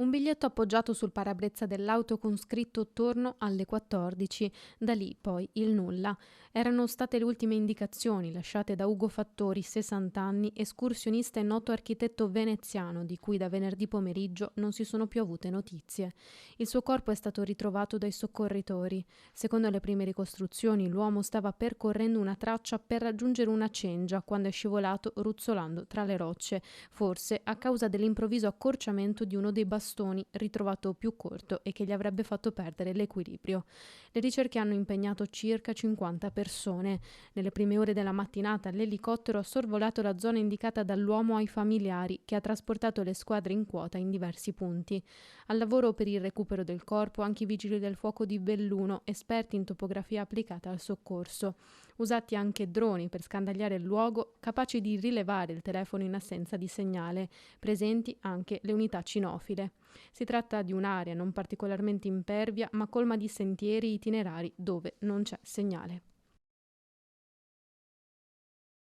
Un biglietto appoggiato sul parabrezza dell'auto con scritto "Torno alle 14". Da lì poi il nulla. Erano state le ultime indicazioni lasciate da Ugo Fattori, 60 anni, escursionista e noto architetto veneziano, di cui da venerdì pomeriggio non si sono più avute notizie. Il suo corpo è stato ritrovato dai soccorritori. Secondo le prime ricostruzioni, l'uomo stava percorrendo una traccia per raggiungere una cengia quando è scivolato ruzzolando tra le rocce, forse a causa dell'improvviso accorciamento di uno dei bastoni ritrovato più corto e che gli avrebbe fatto perdere l'equilibrio. Le ricerche hanno impegnato circa 50 persone. Nelle prime ore della mattinata l'elicottero ha sorvolato la zona indicata dall'uomo ai familiari, che ha trasportato le squadre in quota in diversi punti. Al lavoro per il recupero del corpo anche i vigili del fuoco di Belluno, esperti in topografia applicata al soccorso. Usati anche droni per scandagliare il luogo, capaci di rilevare il telefono in assenza di segnale, presenti anche le unità cinofile. Si tratta di un'area non particolarmente impervia, ma colma di sentieri itinerari dove non c'è segnale.